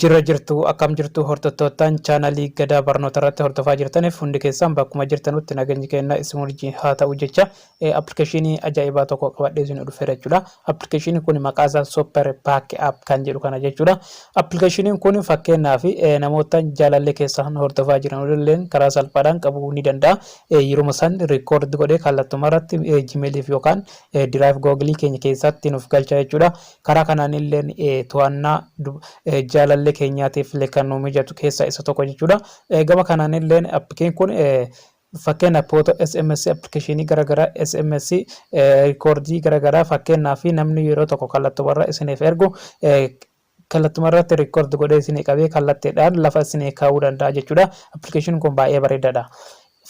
Jira jirtu akkam jirtu hordoftoottan chaanalii gadaa Barnootaa irratti hordofaa jirtaniif hundi keessan bakkuma jirtanutti nageenyi keenya isin wajjin haa ta'u jecha appilikeeshinii ajaa'ibaa tokko qabadhee isin dhufeera jechuudha. Appilikeeshiniin kun maqaan isaa Super Pack App kan jedhu kana jechuudha. Appilikeeshiniin kun fakkeenyaaf namoota jaalallee keessan hordofaa jiran illee karaa salphaadhaan qabuu ni danda'a. Yeroo san record godhee kallattuma irratti Gmailiif yookaan Drive Google keenya keessatti nuuf galcha jechuudha. Karaa kanaan illee to'annaa jaalallee keenyaatiif kan nu mijatu keessaa isa tokko jechuudha. Gama kanaan illee appikeen kun fakkeenyaaf footoo SMS appilikeeshinii garaagaraa SMS rikoordii garaagaraa fakkeenyaaf namni yeroo tokko kallattuma irra isiniif ergu kallattuma irratti rikoord godhee isin qabee kallatteedhaan lafa isin kaa'uu danda'a jechuudha. Appilikeeshiniin kun baay'ee bareedaadha.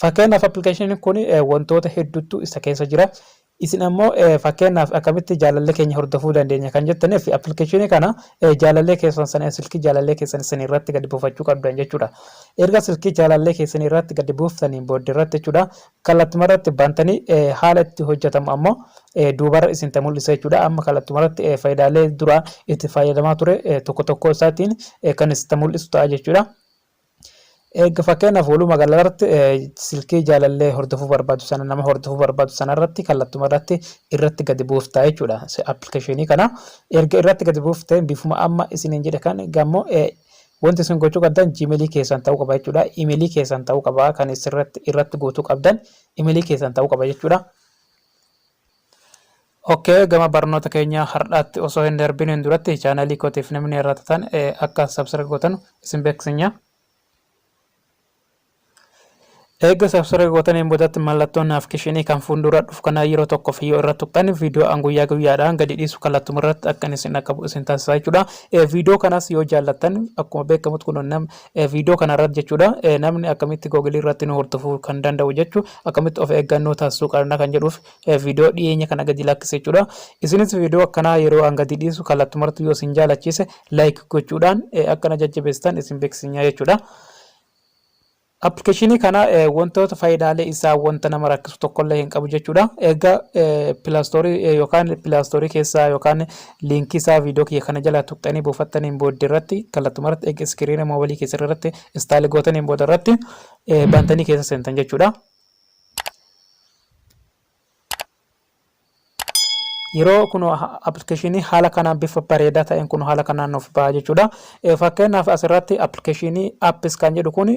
Fakkeenyaaf appilikeeshiniin kun wantoota hedduutu isa keessa jira. Isin ammoo fakkeenyaaf akkamitti jaalallee keenya hordofuu dandeenya kan jettaniif appilikeeshinii kana jaalallee keessan sana silkii jaalallee keessan isin irratti gadi buufachuu qabdan jechuudha. Erga silkii jaalallee keessan irratti gadi buuftaniin booddee irratti jechuudha kallattuma irratti bantanii haala itti hojjetamu ammoo duubarra isin mul'isa jechuudha. Amma kallattuma irratti faayidaalee duraan itti fayyadamaa ture tokko tokko isaatiin kan isin mul'isu ta'a jechuudha. Fakkeenyaaf walumaa galatti silkii jaalallee hordofuu barbaadu sana nama hordofuu barbaadu sana irratti kallattuma irratti gadi buuftaa jechuudha. Appilikeeshinii kana erga irratti gadi buuftee bifuma amma isiniin jedhe kan gammoo wanti isin gochuu qabdan Gmailii keessan ta'uu qaba jechuudha. Imeelii keessan ta'uu qaba kan irratti guutuu qabdan imeelii keessan ta'uu qaba jechuudha. Gama barnoota keenya har'aatti osoo hin darbin duratti chaanalii kootiif namni irratti ta'an akka subscribe gootan isin beeksisna. Eega subscribe gootaniin boodatti mallattoon notification kan fuuldura dhufu kana yeroo tokkoof yoo irratti tuqxan viidiyoo guyyaa guyyaadhaan gadi dhiisu kallattuma irratti akka isin qabu isin taasisaa jechuudha. Viidiyoo kanas yoo jaallattan akkuma beekamu kun viidiyoo kana irratti jechuudha namni akkamitti Google irratti nu hordofuu kan danda'u jechuu akkamitti of eeggannoo taasisuu qabna kan jedhuuf viidiyoo dhiyeenya kana gadi lakkise jechuudha. Isinis viidiyoo akkanaa yeroo gadi dhiisu kallattuma irratti yoo isin jaalachiise like gochuudhaan akkana jajjabeessitan isin beeksisna jechuudha. Appilikeeshinii kana wantoota faayidaalee isaa wanta nama rakkisu tokkollee hin qabu jechuudha. Egaa pilaastorii yookaan pilaastorii keessaa yookaan liinkii isaa viidiyoo kiyya kana jala tuqxanii buufattaniin booddee irratti kallattuma irratti eega iskiriina moobilii keessa irratti instaali gootaniin booda irratti bantanii keessa seentan jechuudha. Yeroo kun appilikeeshinii haala kanaan bifa bareedaa ta'een kun haala kanaan nuuf ba'a jechuudha. Fakkeenyaaf asirratti appilikeeshinii appis kan jedhu kun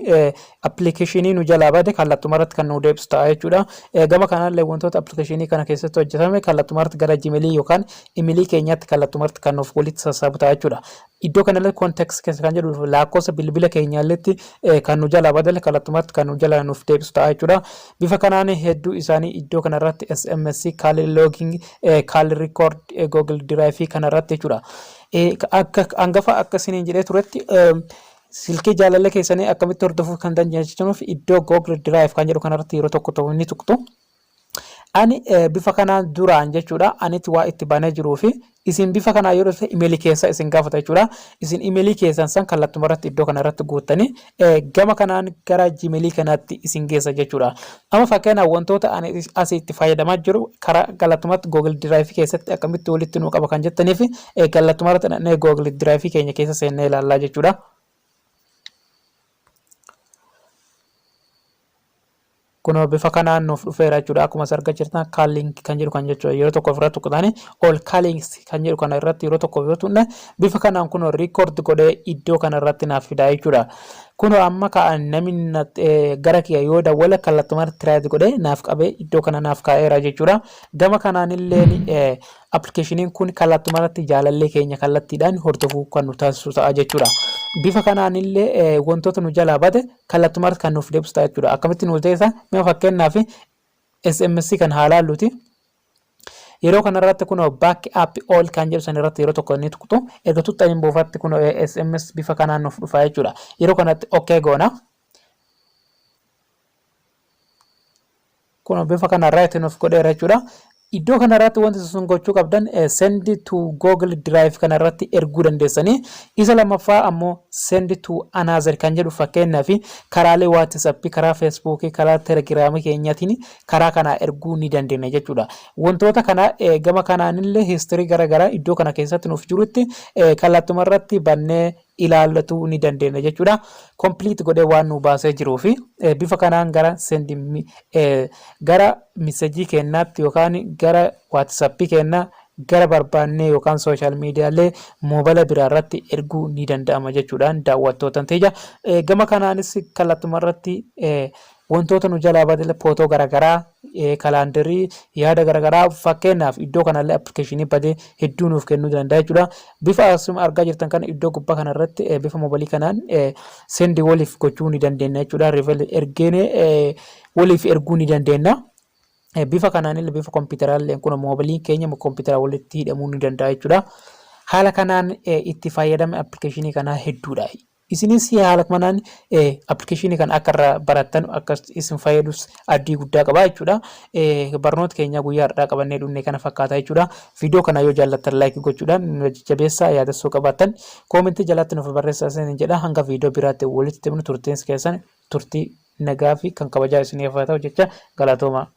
appilikeeshinii nu jalaa bade kallattuma irratti kan nu deebisu ta'a jechuudha. Gama kanallee wantoota appilikeeshinii kana keessatti hojjetame kallattuma irratti gara Gmailii yookaan imeelii keenyaatti kallattuma irratti kan nuuf walitti sassaabu ta'a jechuudha. Iddoo kanallee kontekst keessa kan jedhu lakkoofsa bilbila keenyaalleetti kan nu jalaa badale kallattuma irratti kan nu jalaa nuuf deebisu ta'a jechuudha. Bifa kanaan hedduu isaanii iddoo kanarratti SMS kaali looging kaali record Google Drive kanarratti jechuudha. Akka hangafa akkasiniin jedhee turetti silkii jaalallee keessanii akkamitti hordofuu kan dandeessisanuuf iddoo Google Drive kan jedhu kanarratti yeroo tokko ni tuqtu. Ani bifa kanaan duraan jechuudha anitti waa itti banee jiruu fi isin bifa kanaa yeroo ta'e imeelii keessa isin gaafata jechuudha. Isin imeelii keessan san kallattuma irratti iddoo kanarratti guuttanii gama kanaan gara Gmailii kanaatti isin geessa jechuudha. Amma fakkeenyaaf wantoota ani asitti fayyadamaa jiru karaa kallattumatti Google Drive keessatti akkamitti walitti nu qaba kan jettaniif kallattuma irratti Google Drive keenya keessa seennee ilaallaa jechuudha. Kuno bifa kanaan nuuf dhufeera jechuudha. Akkuma argaa jirtan calling kan jedhu kan jechuudha. Yeroo tokko ofirratti tuqxanii all callings kan jedhu kana irratti yeroo tokko yoo tuqne bifa kanaan kuno record godhee iddoo kana irratti naaf fidaa jechuudha. Kuno amma ka'an namni gara kiyya yoo dawwala kallattuma irratti tiraayit godhee naaf qabee iddoo kana naaf kaa'eera jechuudha. Gama kanaan illee appilikeeshiniin kun kallattuma irratti jaalallee keenya kallattiidhaan hordofuu kan nu taasisu ta'a jechuudha. Bifa kanaan illee wantoota nu jalaa bade kallattuma irratti kan nuuf deebisu ta'a jechuudha. Akkamitti nu deebisa? Mee fakkeenyaaf SMS kan haalaalluuti. Yeroo kanarratti kun back up all kan jedhu san irratti yeroo tokko ni tuqtu. Erga tuqxaniin buufatti kun SMS bifa kanaan nuuf dhufa jechuudha. Yeroo kanatti okay goona. Kun bifa kanarraa itti nuuf godheera jechuudha. Iddoo kanarratti wanti sun gochuu qabdan send to Google Drive kanarratti erguu dandeessanii. Isa lammaffaa ammoo send to another kan jedhu fakkeenyaaf karaalee WhatsApp, karaa Facebook, karaa Telegram keenyaatiin karaa kana erguu ni dandeenya jechuudha. Wantoota kana gama kanaanillee history garaagaraa iddoo kana keessatti nuuf jirutti kallattuma irratti bannee ilaallatu ni dandeenya jechuudha. Complete godhee waan nu baasee jiruu fi bifa kanaan gara gara misejii kennaatti yookaan gara WhatsApp kennaa gara barbaannee yookaan social miidiyaalee moobala biraa irratti erguu ni danda'ama jechuudhaan daawwattootan ta'eja. Gama kanaanis kallattuma irratti wantoota nu jalaa badale footoo garaagaraa kalaandarii yaada garaagaraa fakkeenyaaf iddoo kanallee appilikeeshinii badee hedduu nuuf kennuu danda'a jechuudha. Bifa asuma argaa jirtan kana iddoo gubbaa kanarratti bifa moobalii kanaan sendi waliif gochuu ni dandeenya jechuudha. Riifel ergeenee waliif erguu ni dandeenya. Bifa kanaan bifa kompiitaraallee kun moobalii keenya kompiitara walitti hidhamuu ni danda'a jechuudha. Haala kanaan itti fayyadama appilikeeshinii kanaa hedduudha. Isinis haala kanaan appilikeeshinii kan akka irraa barattan akka isin fayyadus abdii guddaa qaba jechuudha. Barnoota keenya guyyaa har'aa qabannee dhufne kana fakkaata jechuudha. Viidiyoo kana yoo jaallattan laayik gochuudhaan jajjabeessaa yaadassoo qabaattan koomentii jalatti nuuf barreessaa isin jedha. Hanga viidiyoo biraatti walitti deemnu turtiin keessan turtii nagaa fi kan kabajaa isiniif haa ta'u jecha galatooma.